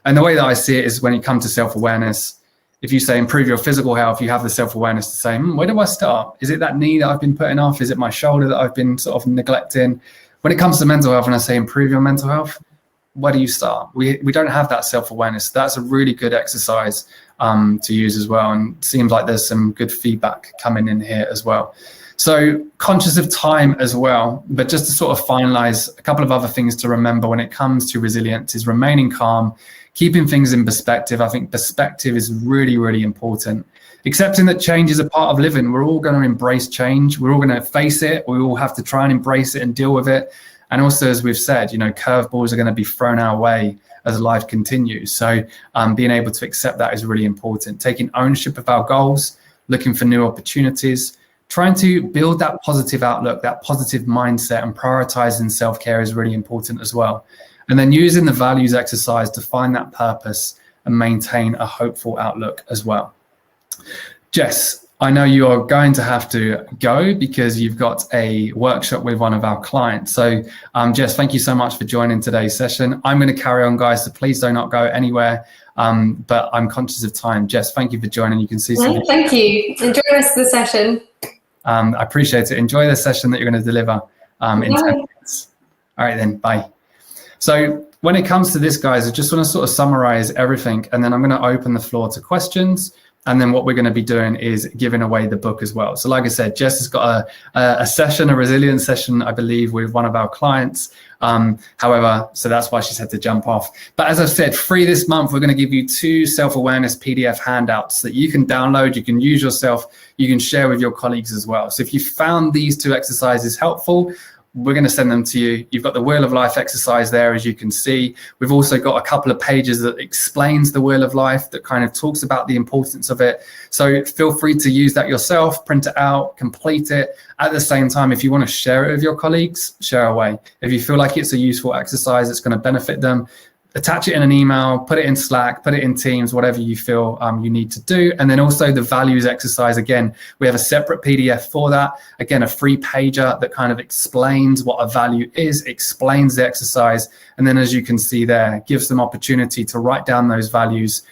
And the way that I see it is when it comes to self-awareness, if you say improve your physical health, you have the self-awareness to say, where do I start? Is it that knee that I've been putting off? Is it my shoulder that I've been sort of neglecting? When it comes to mental health and I say improve your mental health, where do you start? We don't have that self-awareness. That's a really good exercise to use as well. And it seems like there's some good feedback coming in here as well. So conscious of time as well, but just to sort of finalize, a couple of other things to remember when it comes to resilience is remaining calm, keeping things in perspective. I think perspective is really, really important. Accepting that change is a part of living. We're all going to embrace change. We're all going to face it. We all have to try and embrace it and deal with it. And also, as we've said, curveballs are going to be thrown our way as life continues. So being able to accept that is really important. Taking ownership of our goals, looking for new opportunities, trying to build that positive outlook, that positive mindset, and prioritizing self-care is really important as well. And then using the values exercise to find that purpose and maintain a hopeful outlook as well. Jess, I know you are going to have to go because you've got a workshop with one of our clients. So Jess, thank you so much for joining today's session. I'm going to carry on, guys, so please do not go anywhere. But I'm conscious of time. Jess, thank you for joining. You can see some. Thank you. Enjoy the rest of the session. I appreciate it. Enjoy the session that you're going to deliver in 10 minutes. All right, then. Bye. So when it comes to this, guys, I just want to sort of summarize everything, and then I'm going to open the floor to questions. And then what we're going to be doing is giving away the book as well. So like I said, Jess has got a session, a resilience session, I believe, with one of our clients. However, so that's why she's had to jump off. But as I've said, free this month, we're going to give you 2 self-awareness PDF handouts that you can download, you can use yourself, you can share with your colleagues as well. So if you found these 2 exercises helpful, we're going to send them to you. You've got the Wheel of Life exercise there, as you can see. We've also got a couple of pages that explains the Wheel of Life, that kind of talks about the importance of it. So feel free to use that yourself, print it out, complete it. At the same time, if you want to share it with your colleagues, share away. If you feel like it's a useful exercise, it's going to benefit them, attach it in an email, put it in Slack, put it in Teams, whatever you feel you need to do. And then also the values exercise. Again, we have a separate PDF for that. Again, a free pager that kind of explains what a value is, explains the exercise. And then as you can see there, gives them opportunity to write down those values,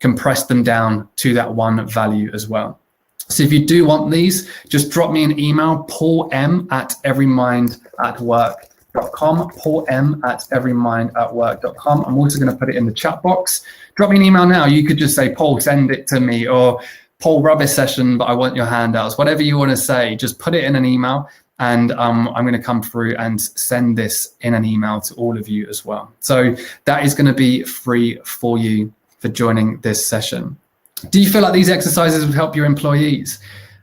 compress them down to that one value as well. So if you do want these, just drop me an email, paulm@everymindatwork.com. paulm@everymindatwork.com. I'm also going to put it in the chat box. Drop me an email now. You could just say, Paul, send it to me, or Paul, rubbish session, but I want your handouts. Whatever you want to say, just put it in an email. And I'm going to come through and send this in an email to all of you as well. So that is going to be free for you for joining this session. Do you feel like these exercises would help your employees?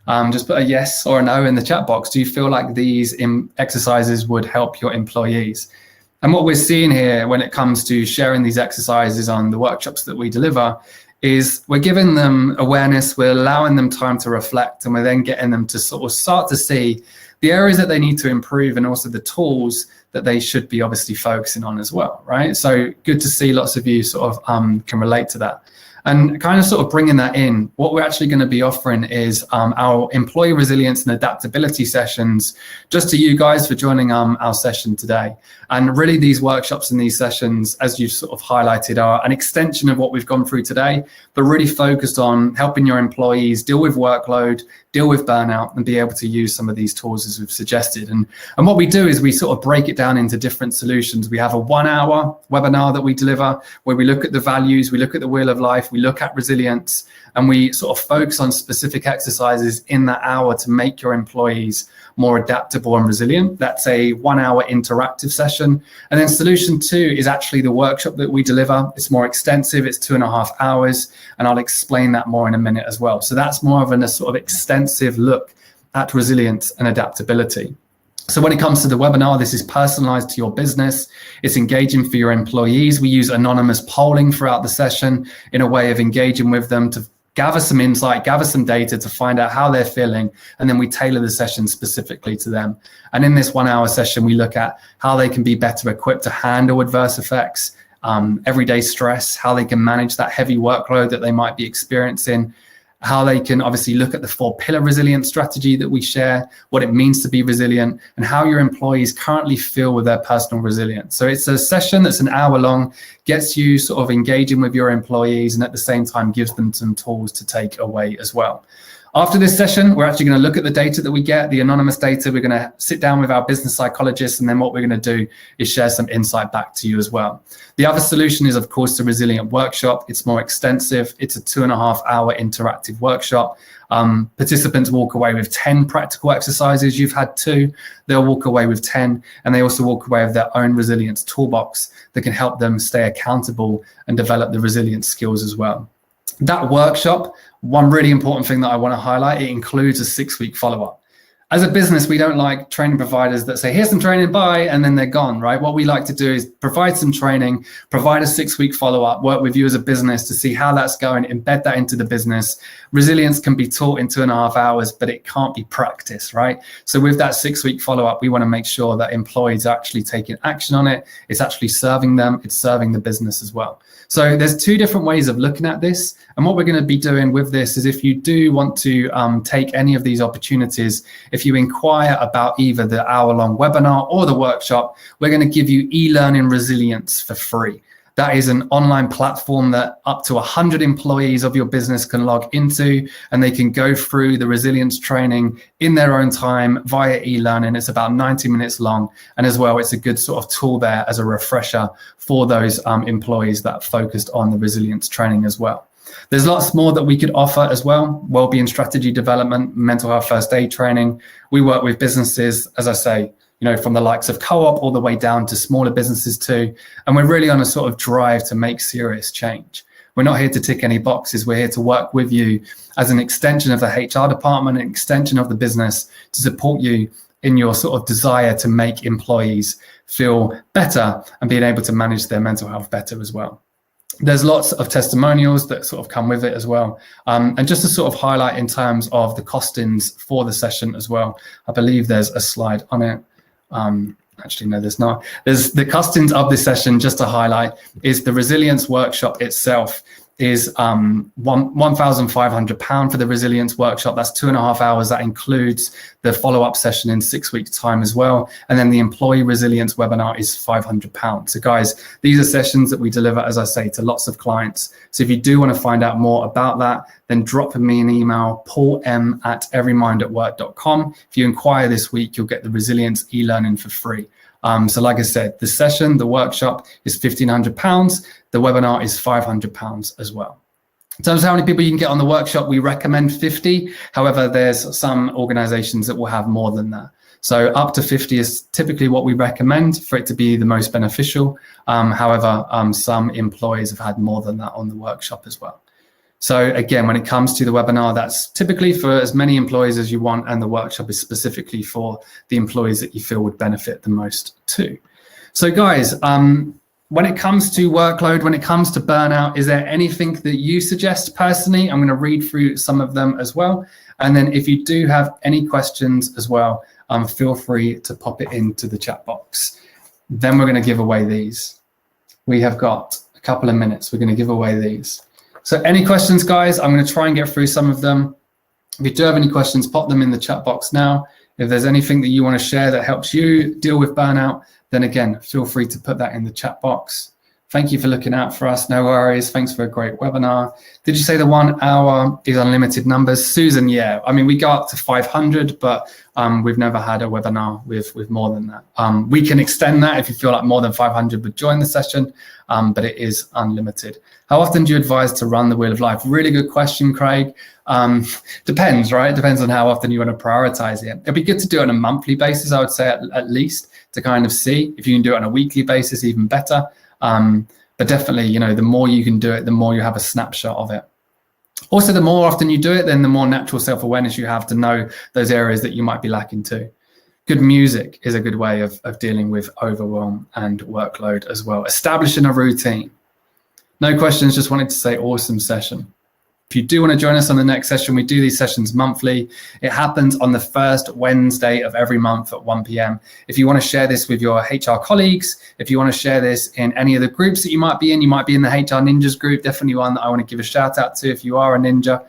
Just put a yes or a no in the chat box. Do you feel like these exercises would help your employees? And what we're seeing here when it comes to sharing these exercises on the workshops that we deliver is we're giving them awareness, we're allowing them time to reflect, and we're then getting them to sort of start to see the areas that they need to improve and also the tools that they should be obviously focusing on as well, right? So good to see lots of you sort of can relate to that. And kind of sort of bringing that in, what we're actually going to be offering is our employee resilience and adaptability sessions, just to you guys for joining our session today. And really these workshops and these sessions, as you've sort of highlighted, are an extension of what we've gone through today, but really focused on helping your employees deal with workload, deal with burnout, and be able to use some of these tools as we've suggested. And what we do is we sort of break it down into different solutions. We have a 1-hour webinar that we deliver where we look at the values, we look at the wheel of life, we look at resilience, and we sort of focus on specific exercises in that hour to make your employees more adaptable and resilient. That's a 1-hour interactive session. And then solution 2 is actually the workshop that we deliver. It's more extensive, it's 2.5 hours, and I'll explain that more in a minute as well. So that's more of a sort of extensive look at resilience and adaptability. So when it comes to the webinar, this is personalized to your business. It's engaging for your employees. We use anonymous polling throughout the session in a way of engaging with them to gather some insight, gather some data to find out how they're feeling, and then we tailor the session specifically to them. And in this 1-hour session, we look at how they can be better equipped to handle adverse effects, everyday stress, how they can manage that heavy workload that they might be experiencing, how they can obviously look at the 4-pillar resilience strategy that we share, what it means to be resilient, and how your employees currently feel with their personal resilience. So it's a session that's an hour long, gets you sort of engaging with your employees, and at the same time gives them some tools to take away as well. After this session, we're actually going to look at the data that we get, the anonymous data. We're going to sit down with our business psychologists, and then what we're going to do is share some insight back to you as well. The other solution is, of course, the Resilient Workshop. It's more extensive. It's a 2.5-hour interactive workshop. Participants walk away with 10 practical exercises. You've had 2. They'll walk away with 10, and they also walk away with their own resilience toolbox that can help them stay accountable and develop the resilience skills as well. That workshop, one really important thing that I want to highlight, it includes a 6-week follow-up. As a business, we don't like training providers that say, here's some training, bye, and then they're gone, right? What we like to do is provide some training, provide a 6-week follow-up, work with you as a business to see how that's going, embed that into the business. Resilience can be taught in 2.5 hours, but it can't be practiced, right? So with that 6-week follow-up, we want to make sure that employees are actually taking action on it. It's actually serving them, it's serving the business as well. So there's 2 different ways of looking at this. And what we're going to be doing with this is, if you do want to take any of these opportunities, if you inquire about either the hour-long webinar or the workshop, we're going to give you e-learning resilience for free. That is an online platform that up to 100 employees of your business can log into, and they can go through the resilience training in their own time via e-learning. It's about 90 minutes long. And as well, it's a good sort of tool there as a refresher for those employees that are focused on the resilience training as well. There's lots more that we could offer as well. Wellbeing strategy development, mental health first aid training. We work with businesses, as I say, from the likes of Co-op all the way down to smaller businesses too. And we're really on a sort of drive to make serious change. We're not here to tick any boxes. We're here to work with you as an extension of the HR department, an extension of the business, to support you in your sort of desire to make employees feel better and being able to manage their mental health better as well. There's lots of testimonials that sort of come with it as well. And just to sort of highlight in terms of the costings for the session as well, I believe there's a slide on it. Actually, no, there's not. There's the costings of this session, just to highlight, is the resilience workshop itself is £1,500 for the resilience workshop. That's 2.5 hours. That includes the follow-up session in 6 weeks time as well. And then the employee resilience webinar is £500. So guys, these are sessions that we deliver, as I say, to lots of clients. So if you do want to find out more about that, then drop me an email, paulm@everymindatwork.com. If you inquire this week, you'll get the resilience e-learning for free. So like I said, the session, the workshop is £1,500. The webinar is £500 as well. In terms of how many people you can get on the workshop, we recommend 50. However, there's some organizations that will have more than that. So up to 50 is typically what we recommend for it to be the most beneficial. However, some employees have had more than that on the workshop as well. So again, when it comes to the webinar, that's typically for as many employees as you want, and the workshop is specifically for the employees that you feel would benefit the most too. So guys, when it comes to workload, when it comes to burnout, is there anything that you suggest personally? I'm going to read through some of them as well. And then if you do have any questions as well, feel free to pop it into the chat box. Then we're going to give away these. We have got a couple of minutes. We're going to give away these. So any questions, guys? I'm going to try and get through some of them. If you do have any questions, pop them in the chat box now. If there's anything that you want to share that helps you deal with burnout, then again, feel free to put that in the chat box. Thank you for looking out for us. No worries. Thanks for a great webinar. Did you say the 1 hour is unlimited numbers? Susan, yeah. I mean, we go up to 500, but we've never had a webinar with more than that. We can extend that if you feel like more than 500 would join the session, but it is unlimited. How often do you advise to run the Wheel of Life? Really good question, Craig. Depends, right? Depends on how often you want to prioritize it. It'd be good to do it on a monthly basis, I would say, at least, to kind of see. If you can do it on a weekly basis, even better. But definitely, you know, the more you can do it, the more you have a snapshot of it. Also, the more often you do it, then the more natural self-awareness you have to know those areas that you might be lacking too. Good music is a good way of dealing with overwhelm and workload as well. Establishing a routine. No questions, just wanted to say awesome session. If you do want to join us on the next session, we do these sessions monthly. It happens on the first Wednesday of every month at 1 p.m. If you want to share this with your HR colleagues, if you want to share this in any of the groups that you might be in the HR Ninjas group, definitely one that I want to give a shout out to if you are a ninja.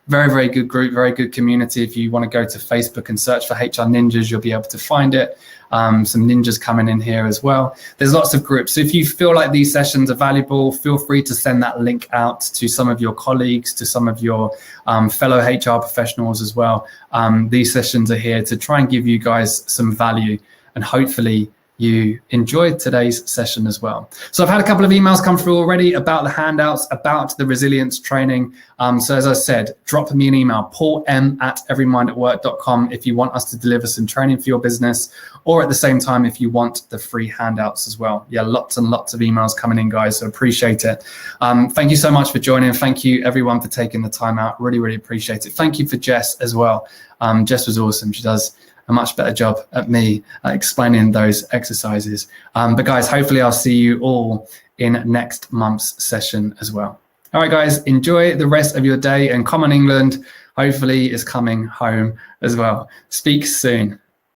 Very, very good group, very good community. If you want to go to Facebook and search for HR Ninjas, you'll be able to find it. Some ninjas coming in here as well. There's lots of groups. So if you feel like these sessions are valuable, feel free to send that link out to some of your colleagues, to some of your fellow HR professionals as well. These sessions are here to try and give you guys some value, and hopefully you enjoyed today's session as well. So I've had a couple of emails come through already about the handouts, about the resilience training. So as I said, drop me an email, paulm@everymindatwork.com, if you want us to deliver some training for your business, or at the same time, if you want the free handouts as well. Yeah, lots and lots of emails coming in, guys, so appreciate it. Thank you so much for joining. Thank you, everyone, for taking the time out. Really, really appreciate it. Thank you for Jess as well. Jess was awesome. She does a much better job at me explaining those exercises. But guys, hopefully I'll see you all in next month's session as well. All right, guys, enjoy the rest of your day, and Common England hopefully is coming home as well. Speak soon.